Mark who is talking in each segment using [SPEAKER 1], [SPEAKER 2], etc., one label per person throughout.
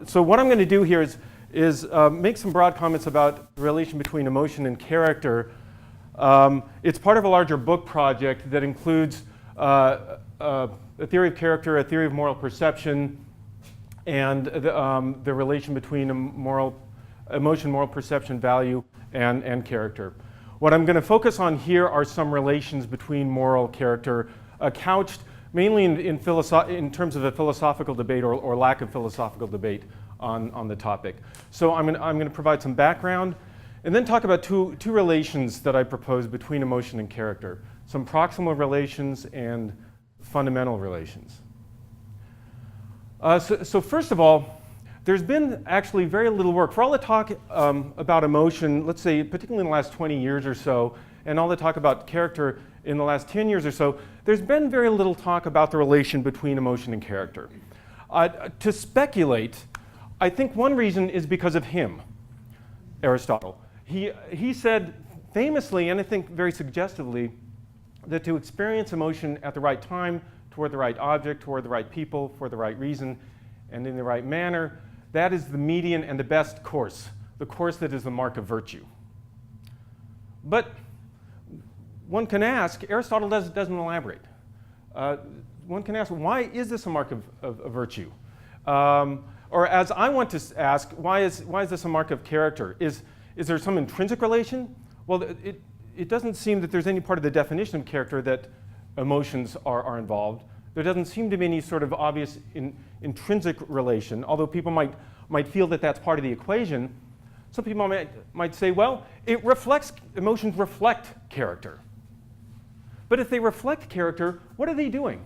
[SPEAKER 1] So what I'm going to do here is make some broad comments about the relation between emotion and character. It's part of a larger book project that includes a theory of character, a theory of moral perception, and the relation between emotion, moral perception, value, and character. What I'm going to focus on here are some relations between moral character, couched mainly in terms of a philosophical debate or lack of philosophical debate on the topic. So I'm going to provide some background and then talk about two relations that I propose between emotion and character, some proximal relations and fundamental relations. So first of all, there's been actually very little work. For all the talk about emotion, let's say particularly in the last 20 years or so, and all the talk about character in the last 10 years or so, there's been very little talk about the relation between emotion and character. To speculate, I think one reason is because of him, Aristotle. He said famously, and I think very suggestively, that to experience emotion at the right time, toward the right object, toward the right people, for the right reason, and in the right manner, that is the median and the best course, the course that is the mark of virtue. But one can ask, Aristotle doesn't elaborate. One can ask, why is this a mark of virtue? Or as I want to ask, why is this a mark of character? Is there some intrinsic relation? Well, it doesn't seem that there's any part of the definition of character that emotions are involved. There doesn't seem to be any sort of obvious intrinsic relation, although people might feel that that's part of the equation. Some people might say, well, emotions reflect character. But if they reflect character, what are they doing?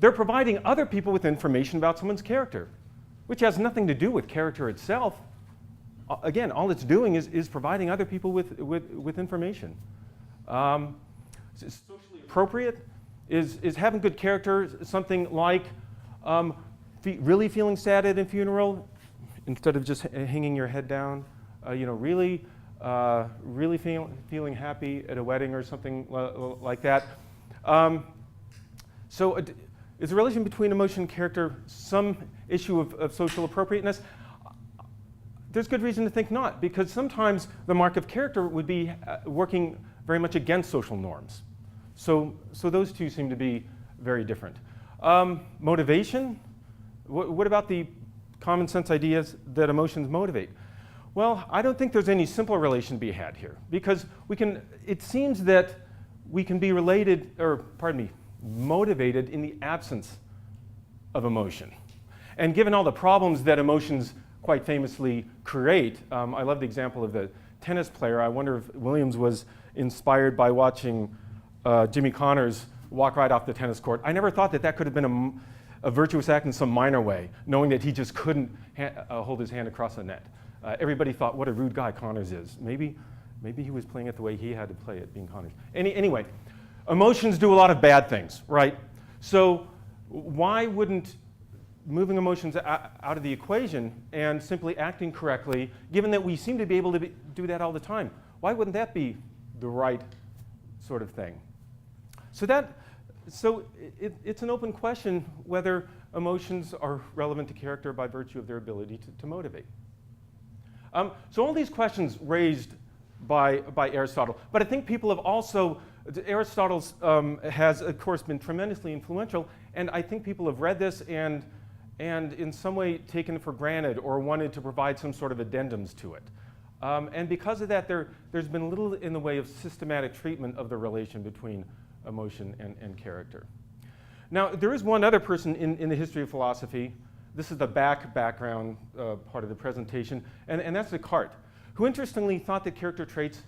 [SPEAKER 1] They're providing other people with information about someone's character, which has nothing to do with character itself. Again, all it's doing is providing other people with information. Socially appropriate is having good character something like really feeling sad at a funeral instead of just hanging your head down, really feeling happy at a wedding or something like that. So is the relation between emotion and character some issue of social appropriateness? There's good reason to think not, because sometimes the mark of character would be working very much against social norms. So those two seem to be very different. Motivation? What about the common sense ideas that emotions motivate? Well, I don't think there's any simple relation to be had here, because it seems that we can be motivated in the absence of emotion. And given all the problems that emotions quite famously create, I love the example of the tennis player. I wonder if Williams was inspired by watching Jimmy Connors walk right off the tennis court. I never thought that could have been a virtuous act in some minor way, knowing that he just couldn't hold his hand across the net. Everybody thought, what a rude guy Connors is. Maybe he was playing it the way he had to play it, being Connors. Anyway, emotions do a lot of bad things, right? So why wouldn't moving emotions out of the equation and simply acting correctly, given that we seem to be able to do that all the time, why wouldn't that be the right sort of thing? So it's an open question whether emotions are relevant to character by virtue of their ability to motivate. So all these questions raised by Aristotle, but I think people have also, Aristotle has of course been tremendously influential, and I think people have read this and in some way taken it for granted or wanted to provide some sort of addendums to it. And because of that, there's been little in the way of systematic treatment of the relation between emotion and character. Now, there is one other person in the history of philosophy. This is the background part of the presentation, and that's Descartes, who interestingly thought that character traits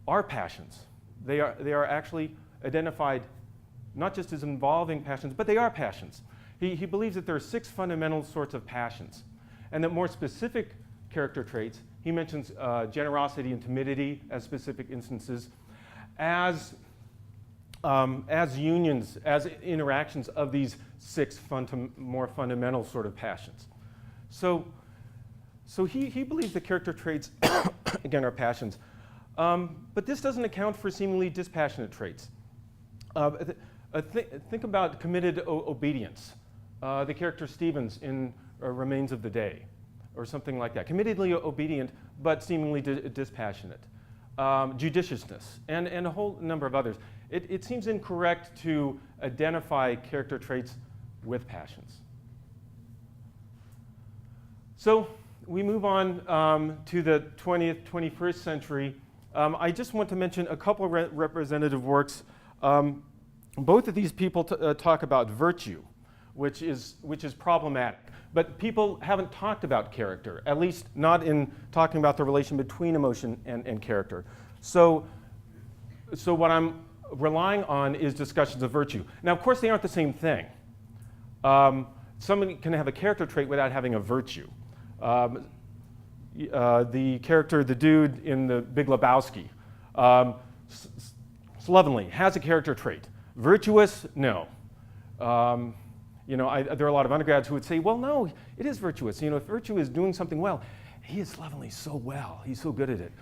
[SPEAKER 1] are passions. They are actually identified not just as involving passions, but they are passions. He believes that there are 6 fundamental sorts of passions, and that more specific character traits, he mentions generosity and timidity as specific instances, as unions, as interactions of these 6 more fundamental sort of passions. So he believes that character traits, again, are passions. But this doesn't account for seemingly dispassionate traits. Think about committed obedience. The character Stevens in remains of the day, or something like that. Committedly obedient, but seemingly dispassionate. Judiciousness, and a whole number of others. It seems incorrect to identify character traits with passions. So we move on to the 20th, 21st century. I just want to mention a couple of representative works. Both of these people talk about virtue, which is problematic. But people haven't talked about character, at least not in talking about the relation between emotion and character. So what I'm relying on is discussions of virtue. Now, of course, they aren't the same thing. Somebody can have a character trait without having a virtue. The character, the dude in The Big Lebowski, slovenly, has a character trait. Virtuous, no. There are a lot of undergrads who would say, well, no, it is virtuous. If virtue is doing something well, he is slovenly so well. He's so good at it.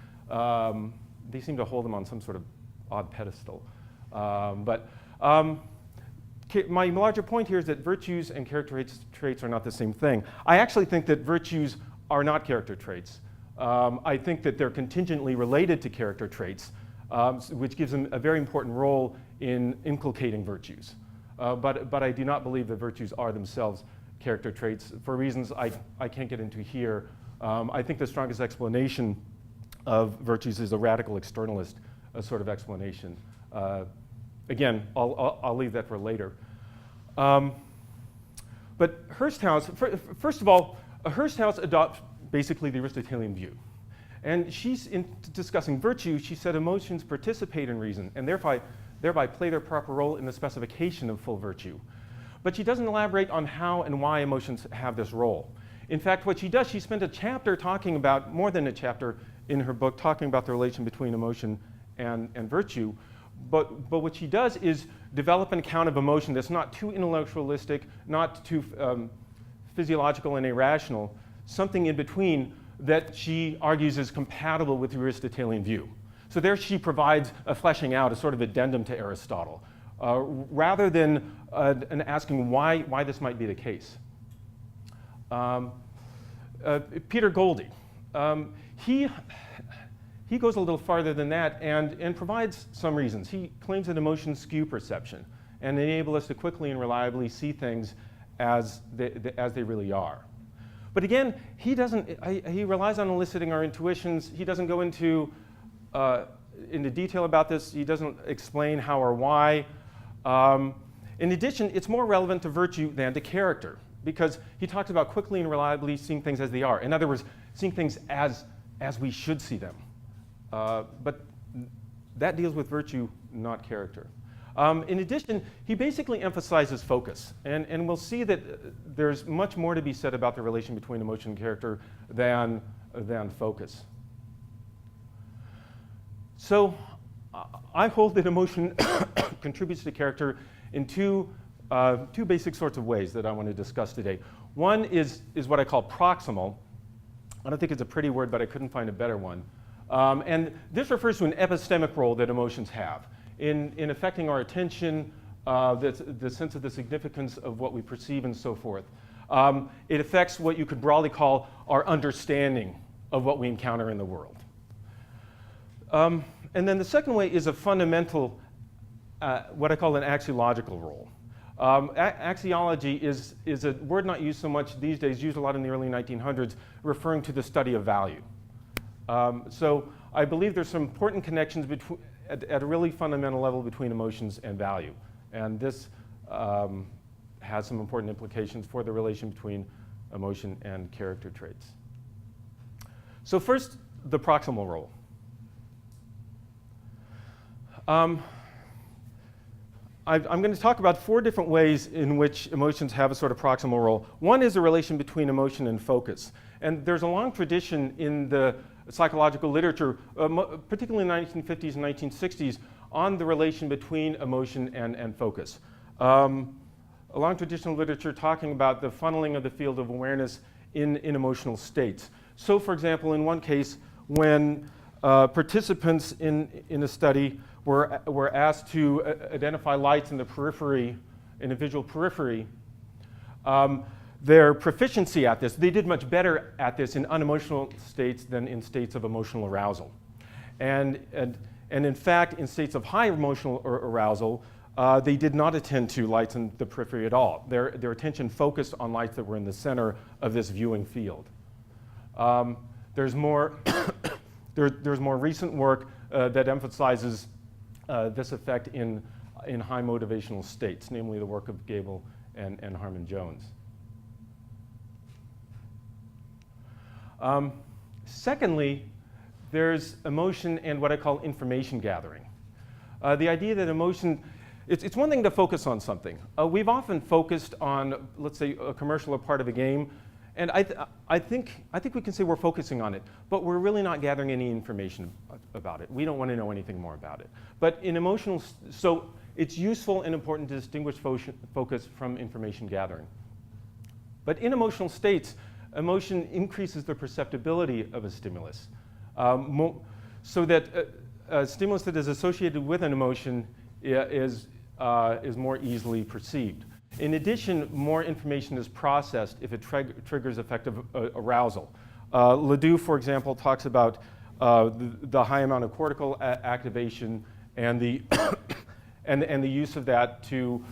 [SPEAKER 1] They seem to hold him on some sort of odd pedestal. My larger point here is that virtues and character traits are not the same thing. I actually think that virtues are not character traits. I think that they're contingently related to character traits, which gives them a very important role in inculcating virtues. But I do not believe that virtues are themselves character traits for reasons I can't get into here. I think the strongest explanation of virtues is a radical externalist sort of explanation. Again, I'll leave that for later. But Hursthouse, first of all, Hursthouse adopts basically the Aristotelian view. And she's in discussing virtue, she said emotions participate in reason and thereby play their proper role in the specification of full virtue. But she doesn't elaborate on how and why emotions have this role. In fact, what she does, she spent a chapter talking about, more than a chapter in her book, talking about the relation between emotion and virtue. But what she does is develop an account of emotion that's not too intellectualistic, not too physiological and irrational, something in between that she argues is compatible with the Aristotelian view. So there she provides a fleshing out, a sort of addendum to Aristotle, rather than an asking why this might be the case. Peter Goldie, he goes a little farther than that and provides some reasons. He claims that emotions skew perception and enable us to quickly and reliably see things as they really are. But again, he relies on eliciting our intuitions. He doesn't go into detail about this. He doesn't explain how or why. In addition, it's more relevant to virtue than to character, because he talks about quickly and reliably seeing things as they are. In other words, seeing things as we should see them. But that deals with virtue, not character. In addition, he basically emphasizes focus. And we'll see that there's much more to be said about the relation between emotion and character than focus. So I hold that emotion contributes to character in two basic sorts of ways that I want to discuss today. One is what I call proximal. I don't think it's a pretty word, but I couldn't find a better one. And this refers to an epistemic role that emotions have in affecting our attention, the sense of the significance of what we perceive and so forth. It affects what you could broadly call our understanding of what we encounter in the world. And then the second way is a fundamental, what I call an axiological role. Axiology is a word not used so much these days, used a lot in the early 1900s, referring to the study of value. So I believe there's some important connections at a really fundamental level between emotions and value. And this has some important implications for the relation between emotion and character traits. So first, the proximal role. I'm going to talk about 4 different ways in which emotions have a sort of proximal role. One is the relation between emotion and focus. And there's a long tradition in the psychological literature, particularly in the 1950s and 1960s, on the relation between emotion and focus. A long tradition of literature talking about the funneling of the field of awareness in emotional states. So, for example, in one case, when participants in a study were asked to identify lights in the periphery, in a visual periphery, their proficiency at this, they did much better at this in unemotional states than in states of emotional arousal. And in fact, in states of high emotional arousal, they did not attend to lights in the periphery at all. Their attention focused on lights that were in the center of this viewing field. There's more recent work that emphasizes this effect in high motivational states, namely the work of Gable and Harmon Jones. Secondly, there's emotion and what I call information gathering. The idea that emotion, it's one thing to focus on something. We've often focused on, let's say, a commercial or part of a game, and I think we can say we're focusing on it, but we're really not gathering any information about it. We don't want to know anything more about it. But in emotional, so it's useful and important to distinguish focus from information gathering. But in emotional states, emotion increases the perceptibility of a stimulus, so that a stimulus that is associated with an emotion is more easily perceived. In addition, more information is processed if it triggers effective arousal. Ledoux, for example, talks about the high amount of cortical activation and the and the use of that to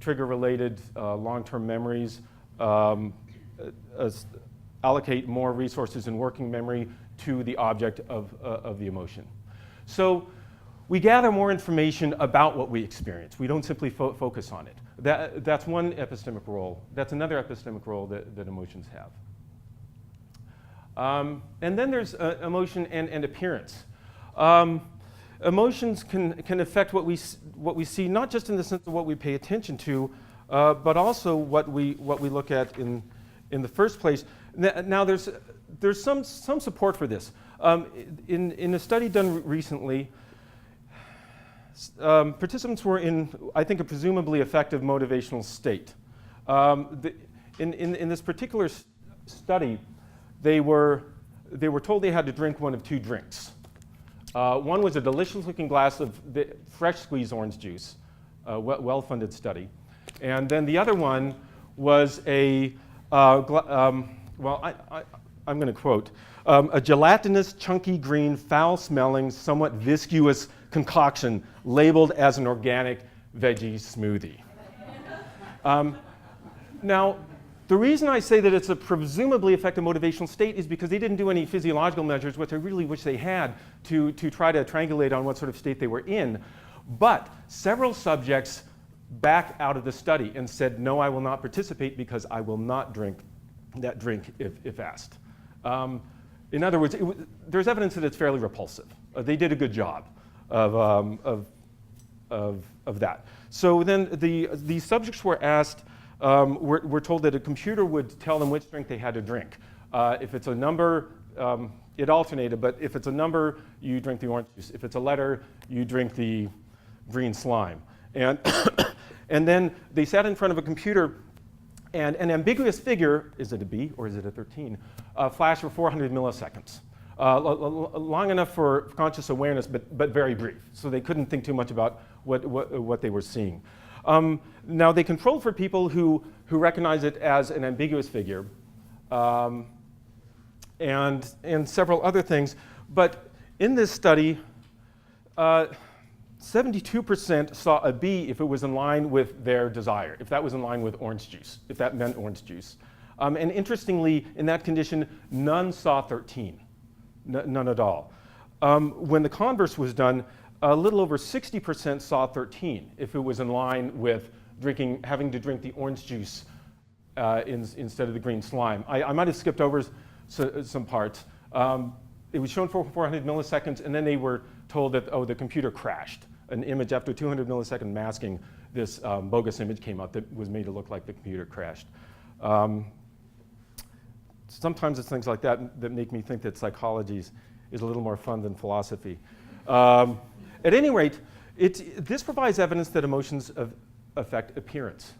[SPEAKER 1] trigger related long-term memories, allocate more resources in working memory to the object of the emotion. So we gather more information about what we experience. We don't simply focus on it. That's one epistemic role. That's another epistemic role that emotions have. And then there's emotion and appearance. Emotions can affect what we see, not just in the sense of what we pay attention to, but also what we look at in the first place. Now there's some support for this. In a study done recently, participants were in, I think, a presumably effective motivational state. In this particular study, they were told they had to drink one of two drinks. One was a delicious-looking glass of fresh squeezed orange juice, well-funded study. And then the other one was a, I'm going to quote, a gelatinous, chunky, green, foul-smelling, somewhat viscous concoction labeled as an organic veggie smoothie. Now, the reason I say that it's a presumably effective motivational state is because they didn't do any physiological measures, which I really wish they had, to try to triangulate on what sort of state they were in. But several subjects backed out of the study and said, no, I will not participate because I will not drink that drink if asked. In other words, there's evidence that it's fairly repulsive. They did a good job of that. So then the subjects were asked, were told that a computer would tell them which drink they had to drink. If it's a number, it alternated, but if it's a number, you drink the orange juice. If it's a letter, you drink the green slime. And, and then they sat in front of a computer, and an ambiguous figure, is it a B or is it a 13, flashed for 400 milliseconds. Long enough for conscious awareness, but very brief. So they couldn't think too much about what they were seeing. Now they controlled for people who recognize it as an ambiguous figure, and several other things. But in this study, 72% saw a B if it was in line with their desire, if that was in line with orange juice, if that meant orange juice. And interestingly, in that condition, none saw 13, none at all. When the converse was done, a little over 60% saw 13 if it was in line with having to drink the orange juice instead of the green slime. I might have skipped over some parts. It was shown for 400 milliseconds, and then they were told that, oh, the computer crashed. An image after 200 millisecond masking, this bogus image came out that was made to look like the computer crashed. Sometimes it's things like that that make me think that psychology is a little more fun than philosophy. At any rate, this provides evidence that emotions affect appearance.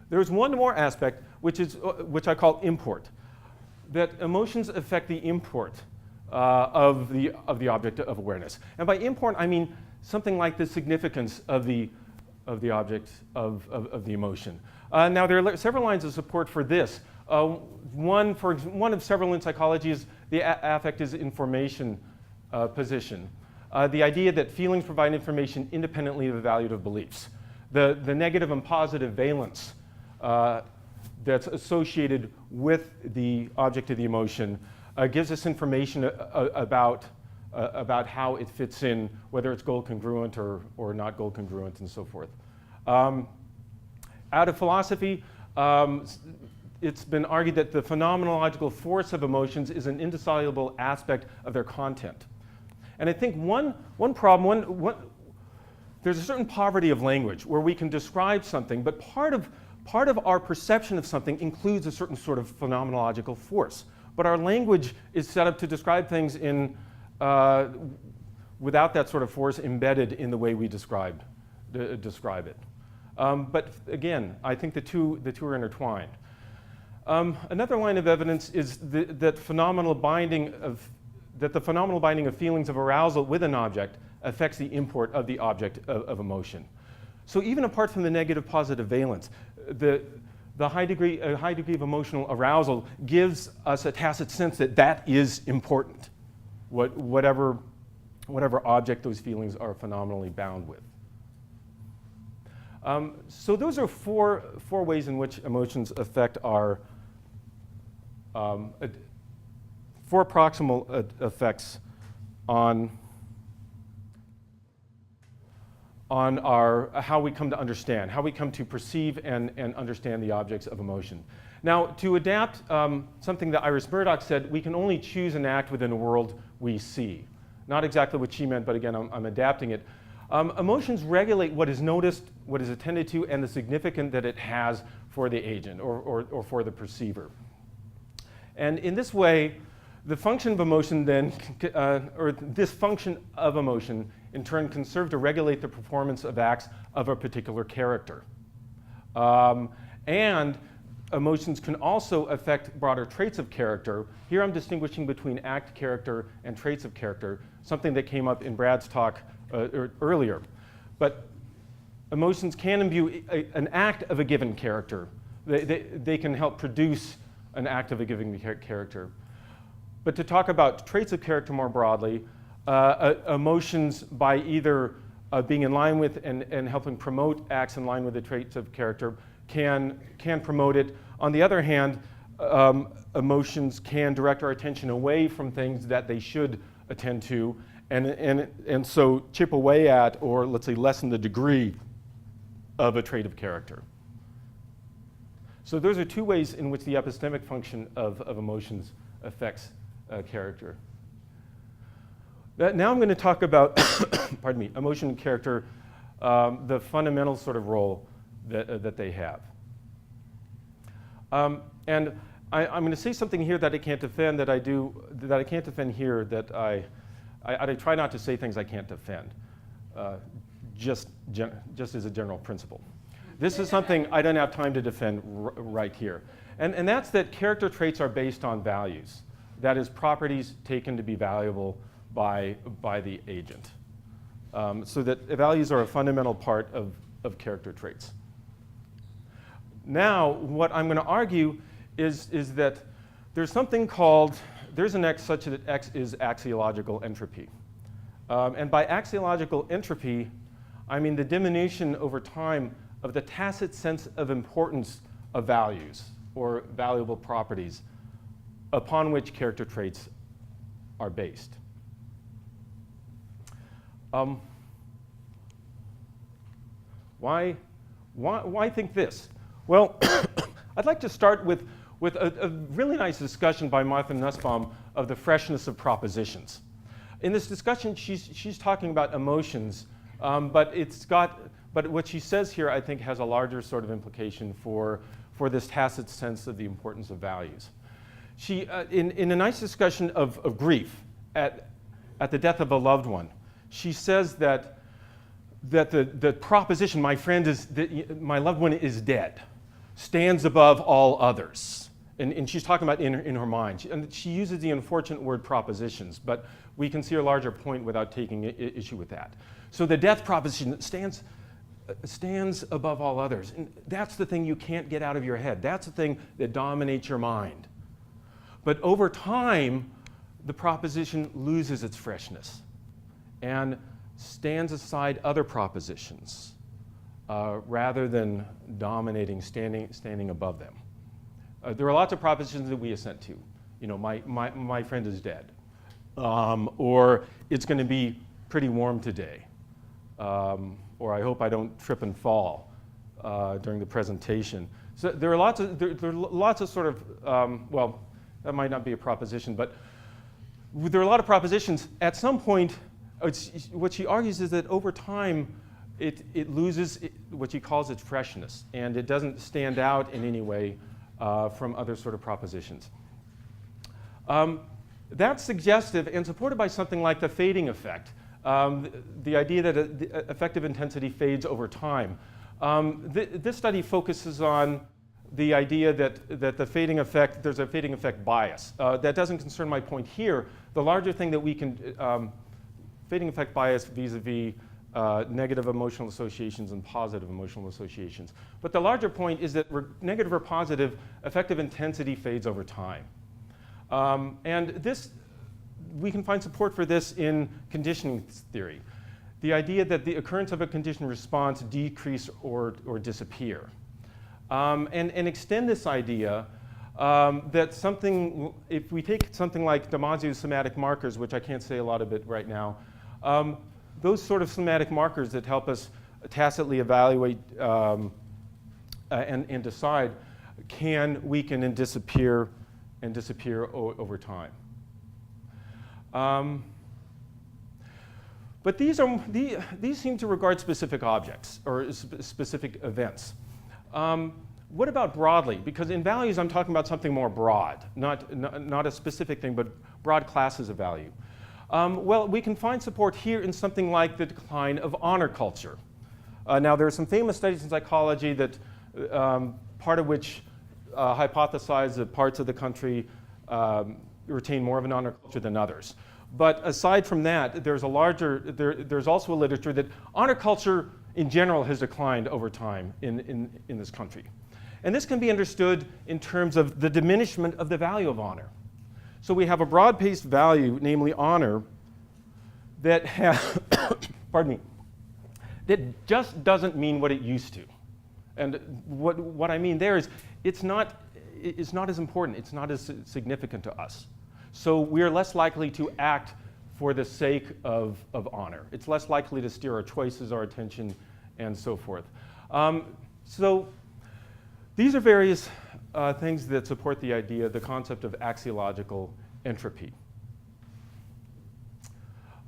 [SPEAKER 1] There's one more aspect, which I call import, that emotions affect the import of the object of awareness. And by import, I mean something like the significance of the object of the emotion. Now there are several lines of support for this. One of several in psychology is the affect is information position. The idea that feelings provide information independently of the value of beliefs. The negative and positive valence that's associated with the object of the emotion gives us information about how it fits in, whether it's goal congruent or not goal congruent, and so forth. Out of philosophy, it's been argued that the phenomenological force of emotions is an indissoluble aspect of their content. And I think one problem, there's a certain poverty of language where we can describe something, but part of our perception of something includes a certain sort of phenomenological force. But our language is set up to describe things without that sort of force embedded in the way we describe it. But again, I think the two are intertwined. Another line of evidence is that the phenomenal binding of feelings of arousal with an object affects the import of the object of emotion. So even apart from the negative positive valence, the high degree of emotional arousal gives us a tacit sense that that is important, whatever object those feelings are phenomenally bound with. So those are four ways in which emotions affect our four proximal effects on our how we come to understand, how we come to perceive and understand the objects of emotion. Now, to adapt something that Iris Murdoch said, we can only choose and act within a world we see. Not exactly what she meant, but again, I'm adapting it. Emotions regulate what is noticed, what is attended to, and the significance that it has for the agent or for the perceiver. And in this way, the function of emotion then, or this function of emotion, in turn can serve to regulate the performance of acts of a particular character. And emotions can also affect broader traits of character. Here I'm distinguishing between act character and traits of character, something that came up in Brad's talk earlier. But emotions can imbue an act of a given character. They can help produce an act of a given character. But to talk about traits of character more broadly, emotions by either being in line with and helping promote acts in line with the traits of character can promote it. On the other hand, emotions can direct our attention away from things that they should attend to, and so chip away at, or let's say lessen the degree of a trait of character. So those are two ways in which the epistemic function of emotions affects character. Now I'm going to talk about, pardon me, emotion and character, the fundamental sort of role that they have. And I'm going to say something here that I can't defend, that I can't defend here, that I try not to say things I can't defend, just as a general principle. This is something I don't have time to defend right here. And that's that character traits are based on values. That is, properties taken to be valuable by the agent. So that values are a fundamental part of character traits. Now, what I'm going to argue is that there's something called, there's an X such that X is axiological entropy. And by axiological entropy, I mean the diminution over time of the tacit sense of importance of values or valuable properties upon which character traits are based. Why think this? Well, I'd like to start with a really nice discussion by Martha Nussbaum of the freshness of propositions. In this discussion, she's talking about emotions, but what she says here, I think, has a larger sort of implication for this tacit sense of the importance of values. She, in a nice discussion of grief at the death of a loved one, she says that the proposition, my loved one is dead, stands above all others. And she's talking about in her mind. And she uses the unfortunate word propositions, but we can see a larger point without taking issue with that. So the death proposition stands above all others. And that's the thing you can't get out of your head. That's the thing that dominates your mind. But over time, the proposition loses its freshness and stands aside other propositions rather than dominating, standing above them. There are lots of propositions that we assent to. You know, my friend is dead. Or it's going to be pretty warm today. Or I hope I don't trip and fall during the presentation. So there are lots of sort of, well, that might not be a proposition, but there are a lot of propositions. At some point, what she argues is that over time, it loses what she calls its freshness, and it doesn't stand out in any way from other sort of propositions. That's suggestive and supported by something like the fading effect, the idea that the affective intensity fades over time. This study focuses on the idea that the fading effect, there's a fading effect bias. That doesn't concern my point here. The larger thing that we can, fading effect bias vis-a-vis negative emotional associations and positive emotional associations. But the larger point is that negative or positive affective intensity fades over time. And this, we can find support for this in conditioning theory. The idea that the occurrence of a conditioned response decrease or disappear. And extend this idea that something, if we take something like Damasio's somatic markers, which I can't say a lot of it right now, those sort of somatic markers that help us tacitly evaluate and decide can weaken and disappear over time. But these seem to regard specific objects or specific events. What about broadly? Because in values, I'm talking about something more broad, not a specific thing, but broad classes of value. Well, we can find support here in something like the decline of honor culture. Now, there are some famous studies in psychology that part of which hypothesize that parts of the country retain more of an honor culture than others. But aside from that, there's also a literature that honor culture in general has declined over time in this country. And this can be understood in terms of the diminishment of the value of honor. So we have a broad-based value, namely honor, that pardon me, that just doesn't mean what it used to. And what I mean there is it's not as important, it's not as significant to us. So we're less likely to act for the sake of honor. It's less likely to steer our choices, our attention, and so forth. So these are various things that support the idea, the concept of axiological entropy.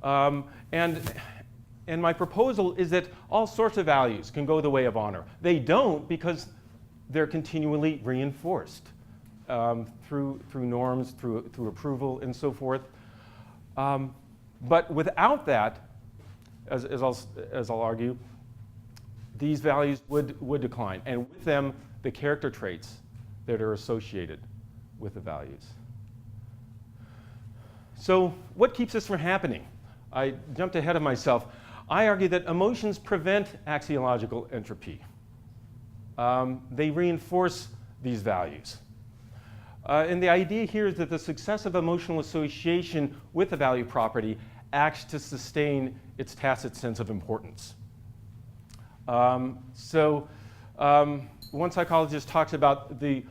[SPEAKER 1] And my proposal is that all sorts of values can go the way of honor. They don't because they're continually reinforced through norms, through approval, and so forth. But without that, as I'll argue, these values would decline, and with them, the character traits that are associated with the values. So what keeps this from happening? I jumped ahead of myself. I argue that emotions prevent axiological entropy. They reinforce these values. And the idea here is that the successive emotional association with a value property acts to sustain its tacit sense of importance. One psychologist talks about the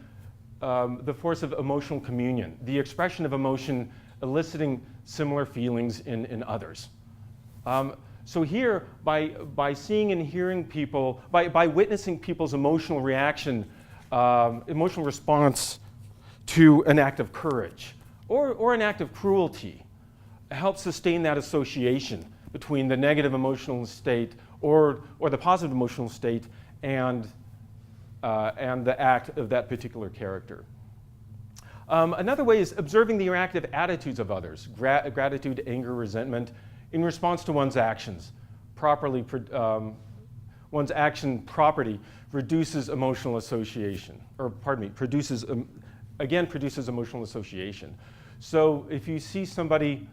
[SPEAKER 1] force of emotional communion, the expression of emotion eliciting similar feelings in others. So here, by seeing and hearing people, by witnessing people's emotional reaction, emotional response to an act of courage or an act of cruelty, helps sustain that association between the negative emotional state or the positive emotional state and the act of that particular character. Another way is observing the reactive attitudes of others, gratitude, anger, resentment, in response to one's actions. One's action property reduces emotional association, produces again, produces emotional association. So if you see somebody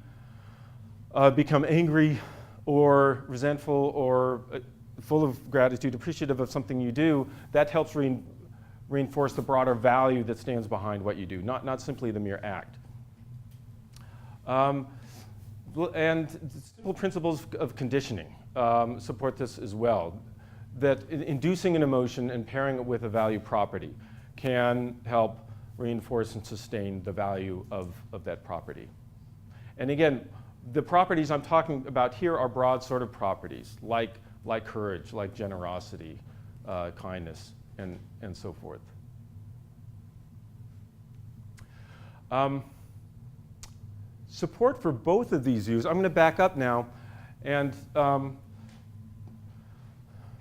[SPEAKER 1] become angry or resentful or full of gratitude, appreciative of something you do, that helps reinforce the broader value that stands behind what you do, not simply the mere act. And simple principles of conditioning support this as well, that inducing an emotion and pairing it with a value property can help reinforce and sustain the value of that property. And again, the properties I'm talking about here are broad sort of properties, like courage, like generosity, kindness, and so forth. Support for both of these views, I'm going to back up now and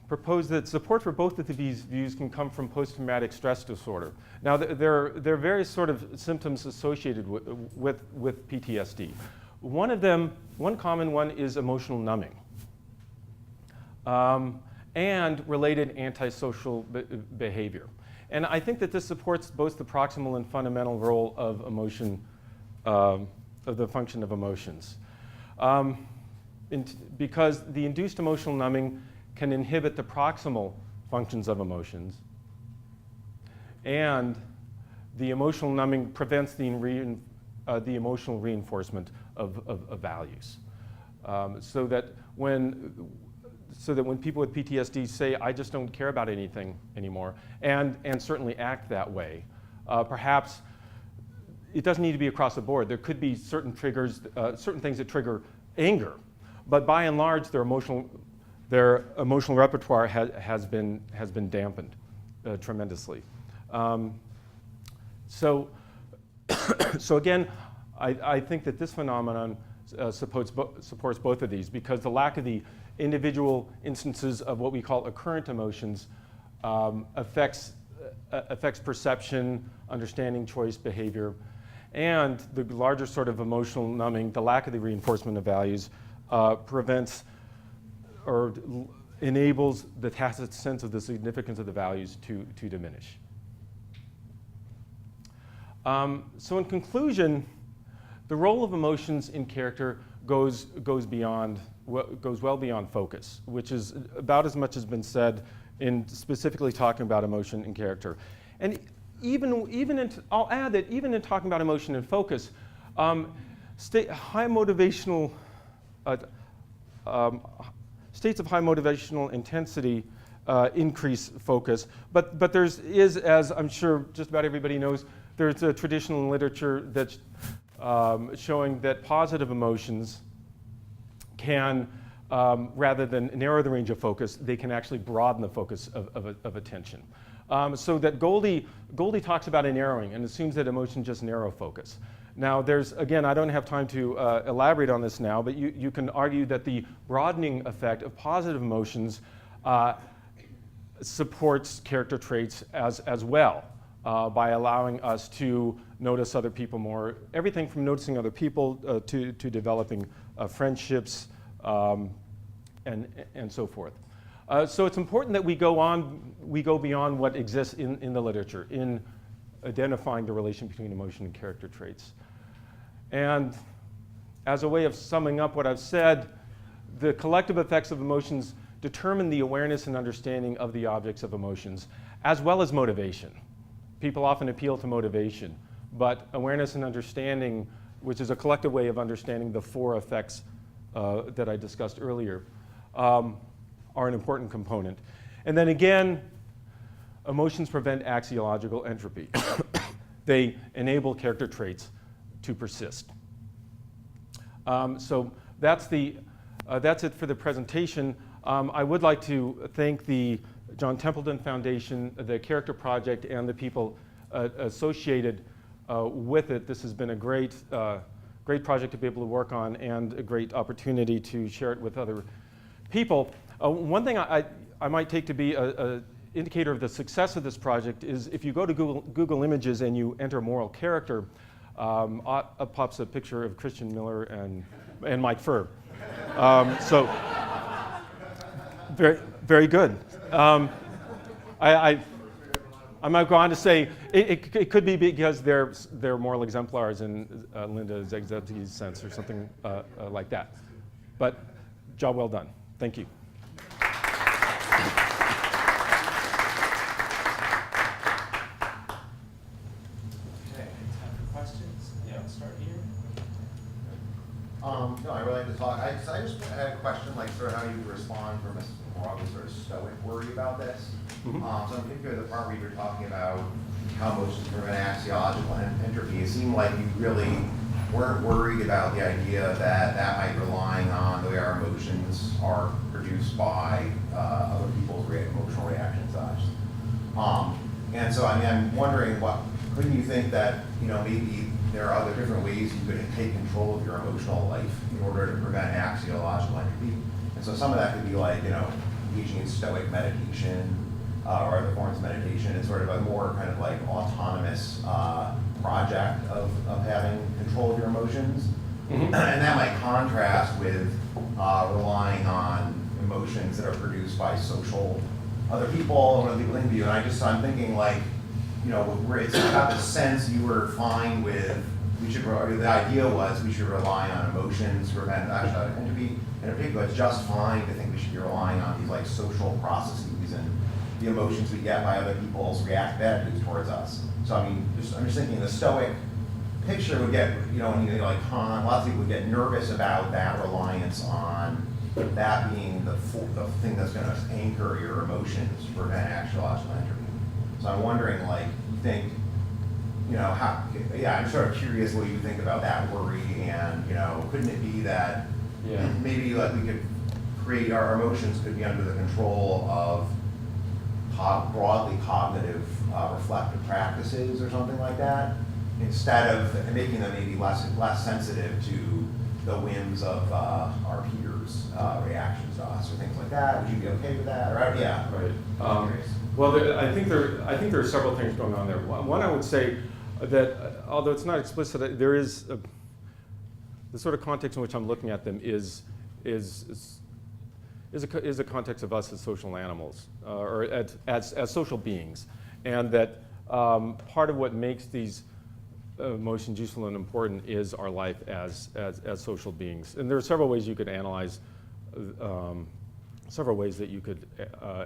[SPEAKER 1] propose that support for both of these views can come from post-traumatic stress disorder. Now, there are various sort of symptoms associated with PTSD. One of them, one common one, is emotional numbing and related antisocial behavior. And I think that this supports both the proximal and fundamental role of emotion, of the function of emotions. Because the induced emotional numbing can inhibit the proximal functions of emotions, and the emotional numbing prevents the emotional reinforcement of values. So that when people with PTSD say, I just don't care about anything anymore, and certainly act that way, perhaps it doesn't need to be across the board. There could be certain triggers, certain things that trigger anger, but by and large, their emotional repertoire has been dampened tremendously. So again, I think that this phenomenon supports both of these, because the lack of the individual instances of what we call occurrent emotions affects perception, understanding, choice, behavior, and the larger sort of emotional numbing, the lack of the reinforcement of values, prevents or enables the tacit sense of the significance of the values to diminish. So in conclusion, the role of emotions in character goes well beyond focus, which is about as much has been said in specifically talking about emotion and character. And I'll add that even in talking about emotion and focus, high motivational states of high motivational intensity increase focus, but is, as I'm sure just about everybody knows, there's a traditional literature that's showing that positive emotions can, rather than narrow the range of focus, they can actually broaden the focus of attention. So that Goldie talks about a narrowing and assumes that emotions just narrow focus. Now, again, I don't have time to elaborate on this now, but you can argue that the broadening effect of positive emotions supports character traits as well, by allowing us to notice other people more, everything from noticing other people to developing friendships and so forth. So it's important that we go beyond what exists in the literature in identifying the relation between emotion and character traits. And as a way of summing up what I've said, the collective effects of emotions determine the awareness and understanding of the objects of emotions, as well as motivation. People often appeal to motivation, but awareness and understanding, which is a collective way of understanding the four effects that I discussed earlier, are an important component. And then again, emotions prevent axiological entropy. They enable character traits to persist. So that's it for the presentation. I would like to thank the John Templeton Foundation, the Character Project, and the people associated with it. This has been a great project to be able to work on, and a great opportunity to share it with other people. One thing I might take to be an indicator of the success of this project is if you go to Google Images and you enter moral character, up pops a picture of Christian Miller and Mike Furr. So very, very good. I might go on to say it could be because they're moral exemplars in Linda Zegzeti's sense or something like that. But job well done. Thank you.
[SPEAKER 2] No, I really like to talk. I just had a question, like sort of how you respond from a broadly sort of stoic worry about this. So in particular, the part where you were talking about how emotions prevent axiological entropy, it seemed like you really weren't worried about the idea that that might rely on the way our emotions are produced by other people's emotional reactions to us. And so, I mean, I'm wondering, couldn't you think that, maybe there are other different ways you could take control of your emotional life in order to prevent axiological entropy? And so some of that could be like, engaging in stoic meditation or other forms of meditation. It's sort of a more kind of like autonomous project of having control of your emotions. And that might contrast with relying on emotions that are produced by other people or other people in you. And I'm thinking like, where it's about the sense you were fine with, the idea was we should rely on emotions to prevent axiological entropy. And in particular, it's just fine to think we should be relying on these like social processes and the emotions we get by other people's reactive attitudes towards us. So I mean, I'm just thinking the stoic picture would get, when you like Kant, lots of people would get nervous about that reliance on that being the thing that's going to anchor your emotions to prevent axiological entropy. So I'm wondering, like, you think, I'm sort of curious what you think about that worry, and couldn't it be that maybe like we could create our emotions could be under the control of broadly cognitive reflective practices or something like that, instead of making them maybe less sensitive to the whims of our peers' reactions to us or things like that? Would you be okay with that?
[SPEAKER 1] Right. Well, I think there are several things going on there. One, I would say that although it's not explicit, there is the sort of context in which I'm looking at them is a context of us as social animals or as social beings, and that part of what makes these emotions useful and important is our life as social beings. And there are several ways you could analyze, several ways that you could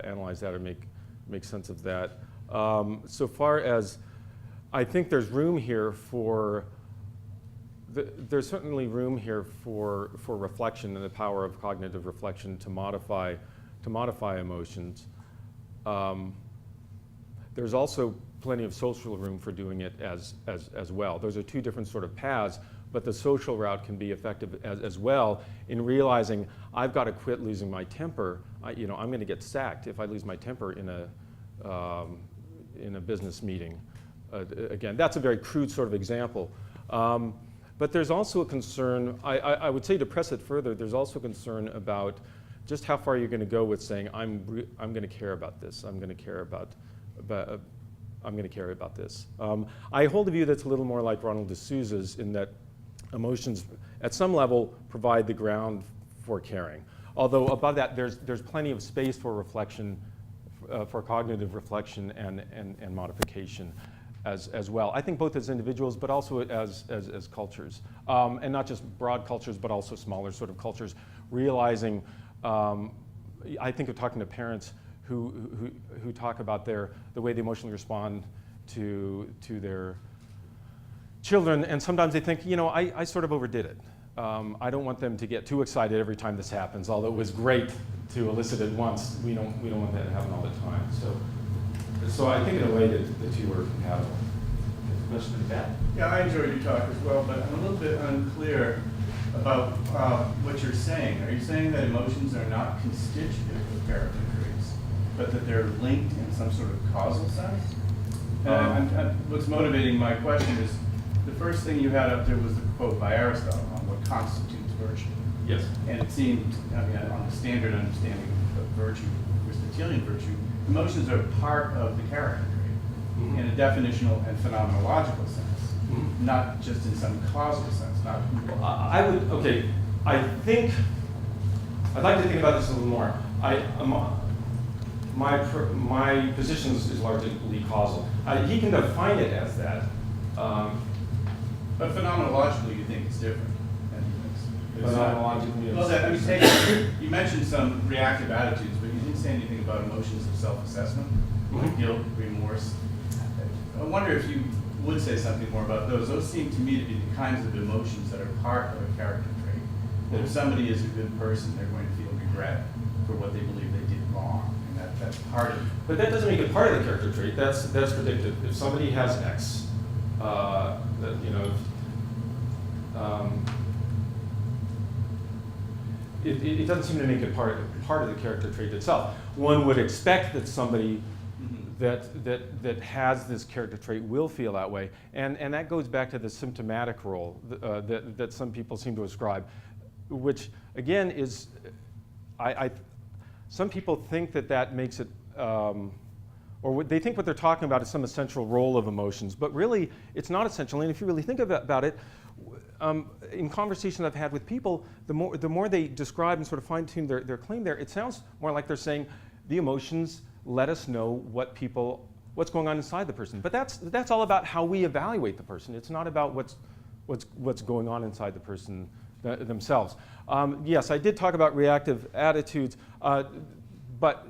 [SPEAKER 1] analyze that or make sense of that. So far as I think there's room here for, there's certainly room here for reflection and the power of cognitive reflection to modify emotions. There's also plenty of social room for doing it as well. Those are two different sort of paths, but the social route can be effective as well in realizing I've got to quit losing my temper. I'm going to get sacked if I lose my temper in a business meeting. Again, that's a very crude sort of example. But there's also a concern, I would say to press it further, there's also a concern about just how far you're going to go with saying, I'm going to care about this, I'm going to care about this. I hold a view that's a little more like Ronald de Souza's in that emotions, at some level, provide the ground for caring. Although above that, there's plenty of space for reflection, for cognitive reflection and modification as well. I think both as individuals, but also as cultures. And not just broad cultures, but also smaller sort of cultures, realizing, I think of talking to parents who talk about the way they emotionally respond to their children, and sometimes they think, I sort of overdid it. I don't want them to get too excited every time this happens, although it was great to elicit it once. We don't want that to happen all the time. So I think in a way that the two are compatible. Question in the back?
[SPEAKER 3] Yeah, I enjoyed your talk as well, but I'm a little bit unclear about what you're saying. Are you saying that emotions are not constitutive of character traits, but that they're linked in some sort of causal sense? What's motivating my question is the first thing you had up there was the quote by Aristotle on what constitutes virtue.
[SPEAKER 1] Yes.
[SPEAKER 3] And it seemed, on the standard understanding of virtue, Aristotelian virtue, emotions are part of the character trait in a definitional and phenomenological sense, not just in some causal sense.
[SPEAKER 1] I think, I'd like to think about this a little more. my position is largely causal. He can define it as that.
[SPEAKER 3] But phenomenologically, you think it's different.
[SPEAKER 1] Phenomenologically,
[SPEAKER 3] Well, that, I mean, you mentioned some reactive attitudes, but you didn't say anything about emotions of self-assessment, like guilt, remorse. I wonder if you would say something more about those. Those seem to me to be the kinds of emotions that are part of a character trait. That if somebody is a good person, they're going to feel regret for what they believe they did wrong, and that's part of it.
[SPEAKER 1] But that doesn't make it part of the character trait. That's predictive. If somebody has X, it doesn't seem to make it part of the character trait itself. One would expect that somebody that has this character trait will feel that way, and that goes back to the symptomatic role that some people seem to ascribe, which again is, some people think that makes it, or they think what they're talking about is some essential role of emotions, but really it's not essential. And if you really think about it, in conversations I've had with people, the more they describe and sort of fine-tune their claim there, it sounds more like they're saying the emotions let us know what's going on inside the person. But that's all about how we evaluate the person. It's not about what's going on inside the person themselves. Yes, I did talk about reactive attitudes, but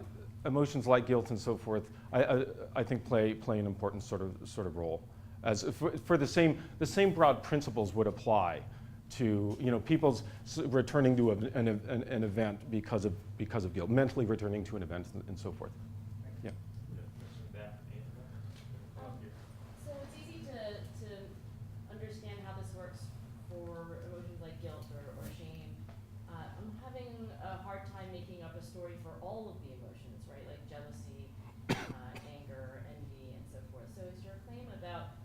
[SPEAKER 1] emotions like guilt and so forth, I think play an important sort of role. As for the same broad principles would apply to people's returning to an event because of guilt, mentally returning to an event and so forth. Yeah.
[SPEAKER 4] So it's easy to understand how this works for emotions like guilt or shame. I'm having a hard time making up a story for all of the emotions, right? Like jealousy, anger, envy, and so forth. So is your claim about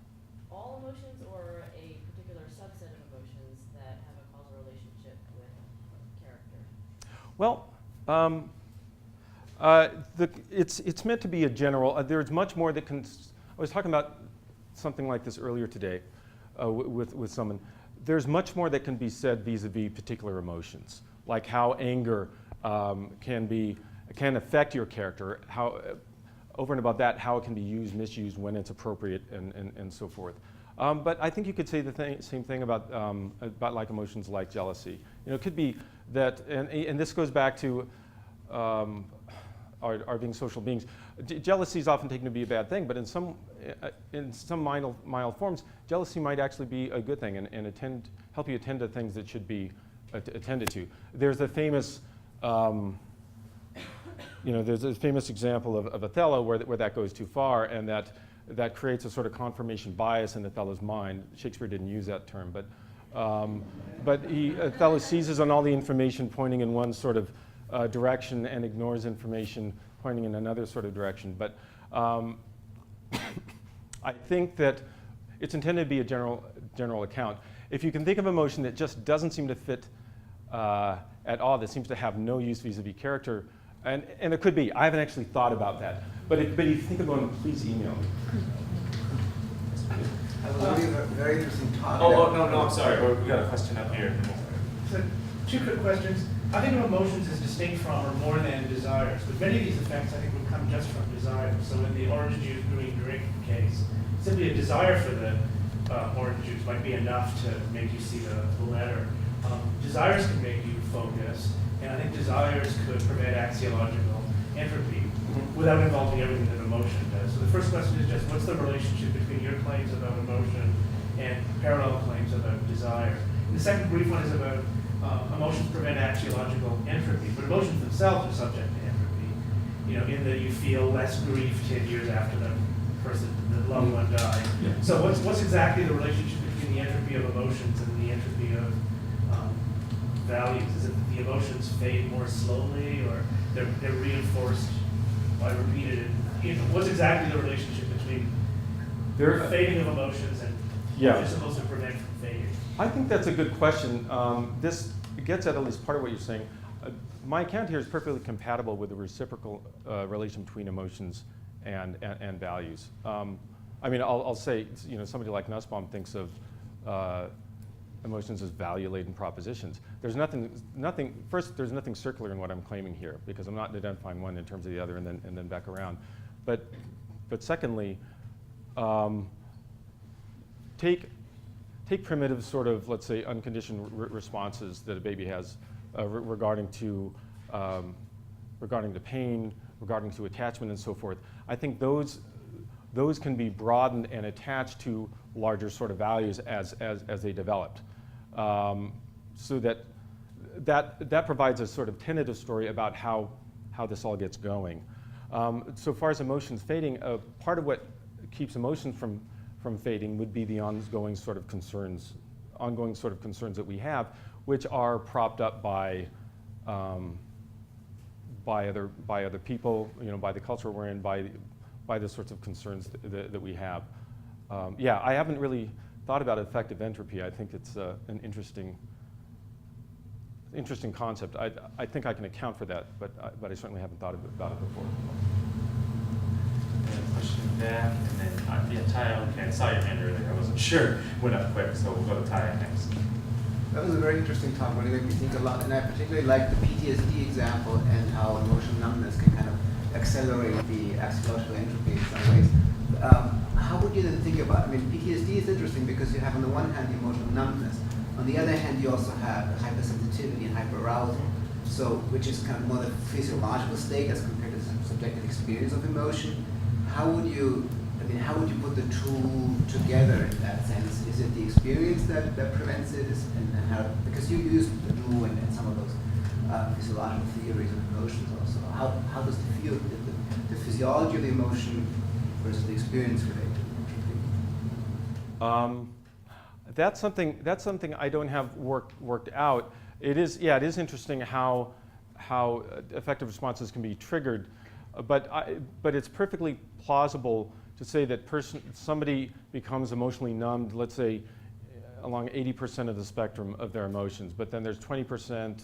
[SPEAKER 4] all emotions or a particular subset of emotions that have a causal relationship with character?
[SPEAKER 1] Well, it's meant to be a general. There's much more that can. I was talking about something like this earlier today with someone. There's much more that can be said vis-a-vis particular emotions, like how anger can affect your character. How over and above that, how it can be used, misused when it's appropriate, and so forth. But I think you could say the same thing about like emotions like jealousy. It could be that, and this goes back to our being social beings. Jealousy is often taken to be a bad thing, but in some mild forms, jealousy might actually be a good thing and help you attend to things that should be attended to. There's a famous there's a famous example of Othello where that goes too far, and that creates a sort of confirmation bias in Othello's mind. Shakespeare didn't use that term, but Othello seizes on all the information pointing in one sort of direction and ignores information pointing in another sort of direction. But I think that it's intended to be a general account. If you can think of emotion that just doesn't seem to fit at all, that seems to have no use vis-a-vis character, and it could be. I haven't actually thought about that. But if you think of one, please email me.
[SPEAKER 5] That was a very interesting talk.
[SPEAKER 6] No, I'm sorry. We got a question up here.
[SPEAKER 7] So, two quick questions. I think of emotions as distinct from or more than desires, but many of these effects I think would come just from desires. So in the orange juice, green drink case, simply a desire for the orange juice might be enough to make you see the letter. Desires can make you focus, and I think desires could prevent axiological entropy without involving everything that emotion does. So the first question is just, what's the relationship between your claims about emotion and parallel claims about desire? And the second brief one is about emotions prevent axiological entropy, but emotions themselves are subject to entropy, in that you feel less grief 10 years after the loved one died.
[SPEAKER 1] Yeah.
[SPEAKER 7] So what's exactly the relationship between the entropy of emotions and the entropy of values? Is it that the emotions fade more slowly, or they're reinforced by repeated? What's exactly the relationship between the fading of emotions and what you're supposed to prevent from fading?
[SPEAKER 1] I think that's a good question. This gets at least part of what you're saying. My account here is perfectly compatible with the reciprocal relation between emotions and values. I mean, I'll say, somebody like Nussbaum thinks of emotions as value-laden propositions. There's first, there's nothing circular in what I'm claiming here, because I'm not identifying one in terms of the other and then back around. But secondly, take primitive sort of, let's say, unconditioned responses that a baby has regarding to pain, regarding to attachment, and so forth. I think those can be broadened and attached to larger sort of values as they developed. So that provides a sort of tentative story about how this all gets going. So far as emotions fading, part of what keeps emotions from fading would be the ongoing sort of concerns that we have, which are propped up by other people, by the culture we're in, by the sorts of concerns that we have. Yeah, I haven't really thought about effective entropy. I think it's an interesting concept. I think I can account for that, but I certainly haven't thought about it before.
[SPEAKER 6] And a question there, and then yeah, Ty. Okay, I saw your hand earlier. I wasn't sure. Went up quick, so we'll go to Ty next.
[SPEAKER 5] That was a very interesting talk, really made me think a lot, and I particularly like the PTSD example and how emotional numbness can kind of accelerate the axiological entropy in some ways. How would you then think about it? I mean, PTSD is interesting because you have on the one hand the emotional numbness, on the other hand you also have hypersensitivity and hyperarousal, so which is kind of more the physiological state as compared to the subjective experience of emotion. How would you put the two together in that sense? Is it the experience that prevents it? And how, because you used the blue and some of those physiological theories of emotions also. How does the physiology of the emotion versus the experience relate to entropy?
[SPEAKER 1] That's something I don't have worked out. It is interesting how effective responses can be triggered, but it's perfectly plausible to say that somebody becomes emotionally numbed, let's say, along 80% of the spectrum of their emotions, but then there's 20%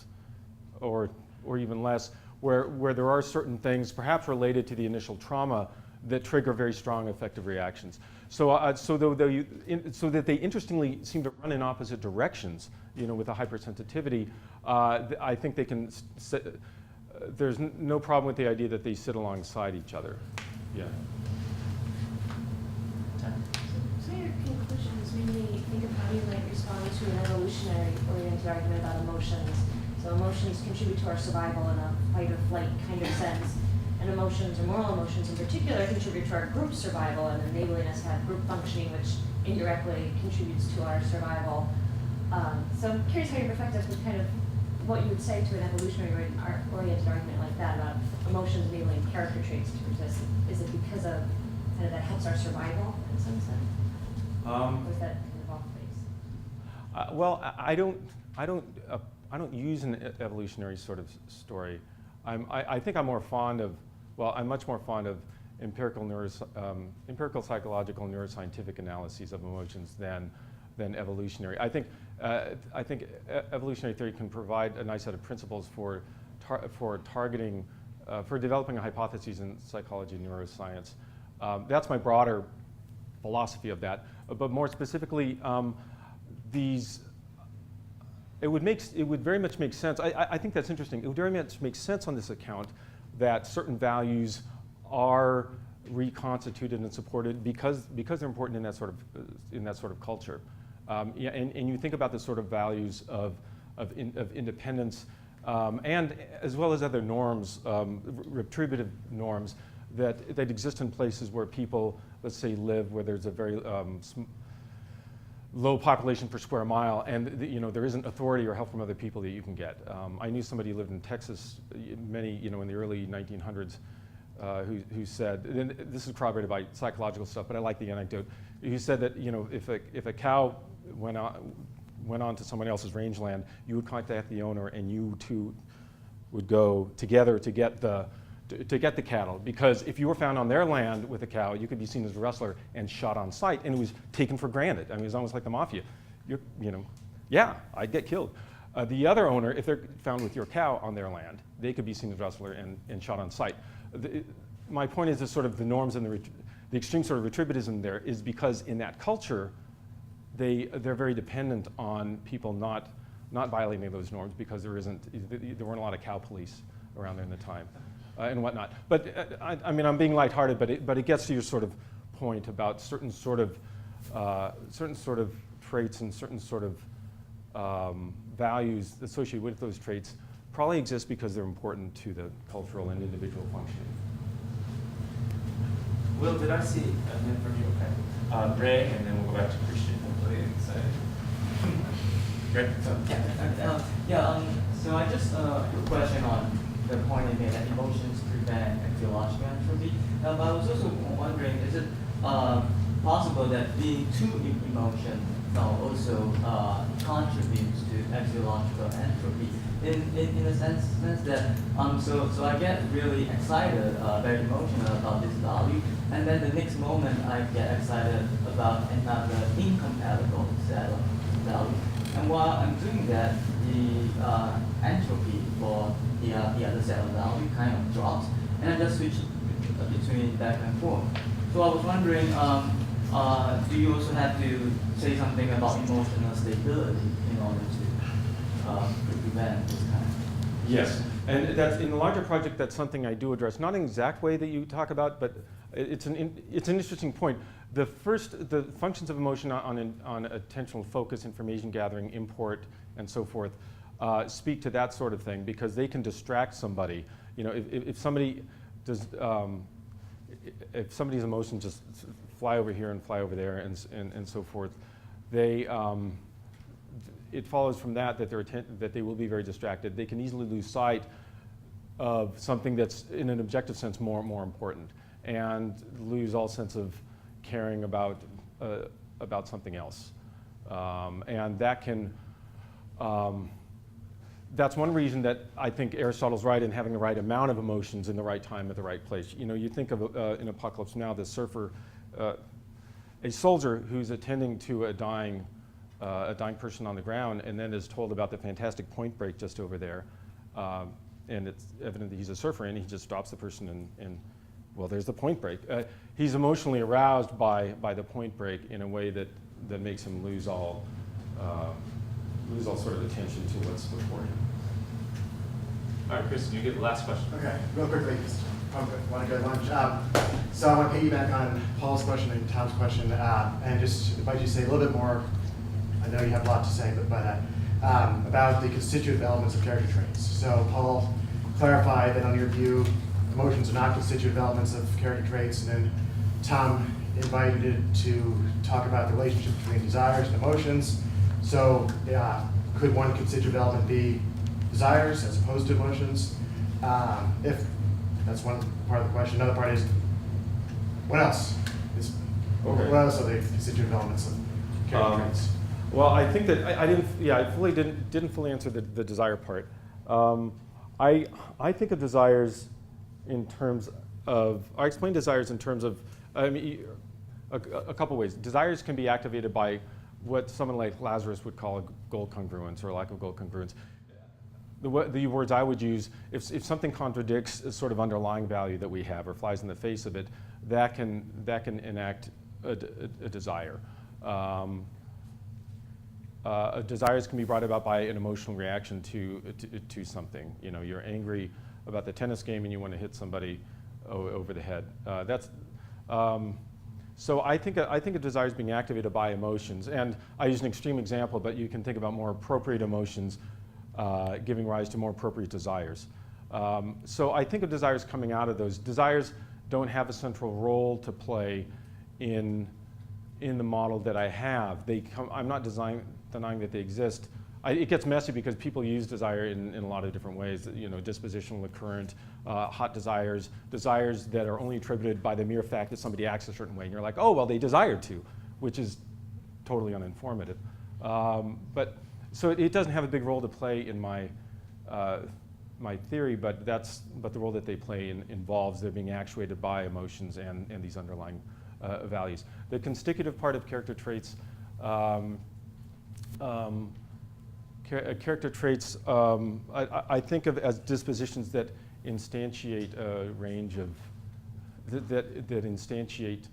[SPEAKER 1] or even less where there are certain things, perhaps related to the initial trauma, that trigger very strong affective reactions. So that they interestingly seem to run in opposite directions, with a hypersensitivity. I think they can. There's no problem with the idea that they sit alongside each other. Yeah.
[SPEAKER 8] So your conclusions made me think of how you might respond to an evolutionary-oriented argument about emotions. So emotions contribute to our survival in a fight or flight kind of sense. And emotions, or moral emotions in particular, contribute to our group survival and enabling us to have group functioning, which indirectly contributes to our survival. So I'm curious how your perspective would kind of, what you would say to an evolutionary-oriented argument like that about emotions enabling character traits to persist. Is it because of kind of that helps our survival in some sense? Or is that kind of off base?
[SPEAKER 1] Well, I don't use an evolutionary sort of story. I think I'm much more fond of empirical psychological neuroscientific analyses of emotions than evolutionary. I think evolutionary theory can provide a nice set of principles for targeting, for developing hypotheses in psychology and neuroscience. That's my broader philosophy of that. But more specifically, it would very much make sense. I think that's interesting. It would very much make sense on this account that certain values are reconstituted and supported because they're important in that sort of culture. And you think about the sort of values of independence and as well as other norms, retributive norms that exist in places where people, let's say, live where there's a very low population per square mile, and there isn't authority or help from other people that you can get. I knew somebody who lived in Texas, in the early 1900s, who said, and this is corroborated by psychological stuff, but I like the anecdote. He said that if a cow went on to someone else's rangeland, you would contact the owner, and you two would go together to get the cattle, because if you were found on their land with a cow, you could be seen as a rustler and shot on sight, and it was taken for granted. I mean, it was almost like the mafia. Yeah, I'd get killed. The other owner, if they're found with your cow on their land, they could be seen as a rustler and shot on sight. My point is that sort of the norms and the extreme sort of retributivism there is because in that culture, they're very dependent on people not violating those norms because there weren't a lot of cow police around there in the time and whatnot. But I mean, I'm being lighthearted, but it gets to your sort of point about certain sort of traits and certain sort of values associated with those traits probably exist because they're important to the cultural and individual functioning.
[SPEAKER 6] Will, did I see a hand from you? Okay. Ray, and then we'll go back to Christian. Ray?
[SPEAKER 9] So I just have a question on the point you made that emotions prevent physiological entropy. But I was also wondering, is it possible that being too emotional also contributes to physiological entropy? In a sense that so I get really excited, very emotional about this value, and then the next moment I get excited about another incompatible set of value. And while I'm doing that, the entropy for the other set of value kind of drops, and I just switch between back and forth. So I was wondering, do you also have to say something about emotional stability in order to prevent this kind of?
[SPEAKER 1] Yes, and that's in the larger project. That's something I do address. Not in the exact way that you talk about, but it's an interesting point. The functions of emotion on attentional focus, information gathering, import, and so forth speak to that sort of thing because they can distract somebody. You know, if somebody does, if somebody's emotions just fly over here and fly over there and so forth, they. It follows from that that they will be very distracted. They can easily lose sight of something that's, in an objective sense, more important, and lose all sense of caring about something else. And that can. That's one reason that I think Aristotle's right in having the right amount of emotions in the right time at the right place. You know, you think of in Apocalypse Now, the surfer, a soldier who's attending to a dying person on the ground, and then is told about the fantastic point break just over there, and it's evident that he's a surfer, and he just drops the person, and well, there's the point break. He's emotionally aroused by the point break in a way that makes him lose all sort of attention to what's before him.
[SPEAKER 6] All right, Kristen, you get the last question.
[SPEAKER 10] Okay, real quickly, just want to go to lunch. So I want to piggyback on Paul's question and Tom's question, and just invite you to say a little bit more. I know you have a lot to say, but about the constitutive elements of character traits. So Paul clarified that on your view, emotions are not constitutive elements of character traits, and then Tom invited to talk about the relationship between desires and emotions. So could one constitutive element be desires as opposed to emotions? If that's one part of the question. Another part is, what else? What else are the constitutive elements of character traits?
[SPEAKER 1] Well, I think that I didn't fully answer the desire part. I think of desires in terms of, I explain desires in terms of, I mean, a couple ways. Desires can be activated by what someone like Lazarus would call a goal congruence or a lack of goal congruence. The words I would use, if something contradicts a sort of underlying value that we have or flies in the face of it, that can enact a desire. Desires can be brought about by an emotional reaction to something. You know, you're angry about the tennis game and you want to hit somebody over the head. So I think a desire is being activated by emotions, and I use an extreme example, but you can think about more appropriate emotions giving rise to more appropriate desires. So I think of desires coming out of those. Desires don't have a central role to play in the model that I have. I'm not denying that they exist. It gets messy because people use desire in a lot of different ways. You know, dispositional, recurrent, hot desires that are only attributed by the mere fact that somebody acts a certain way. And you're like, oh, well, they desired to, which is totally uninformative. So it doesn't have a big role to play in my theory, but the role that they play involves their being actuated by emotions and these underlying values. The constitutive part of character traits. Character traits I think of as dispositions that instantiate a range of, that instantiate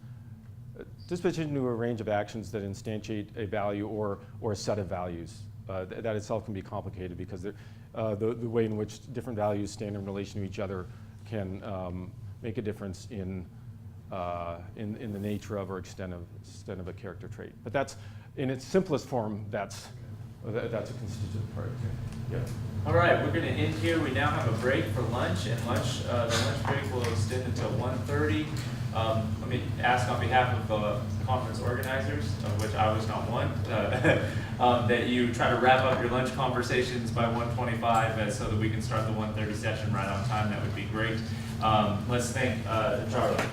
[SPEAKER 1] disposition to a range of actions that instantiate a value or a set of values. That itself can be complicated because the way in which different values stand in relation to each other can make a difference in the nature of or extent of a character trait. But that's, in its simplest form, that's a constituent part. Yeah.
[SPEAKER 6] All right, we're going to end here. We now have a break for lunch, and the lunch break will extend until 1:30. Let me ask on behalf of the conference organizers, of which I was not one, that you try to wrap up your lunch conversations by 1:25 so that we can start the 1:30 session right on time. That would be great. Let's thank Charlie.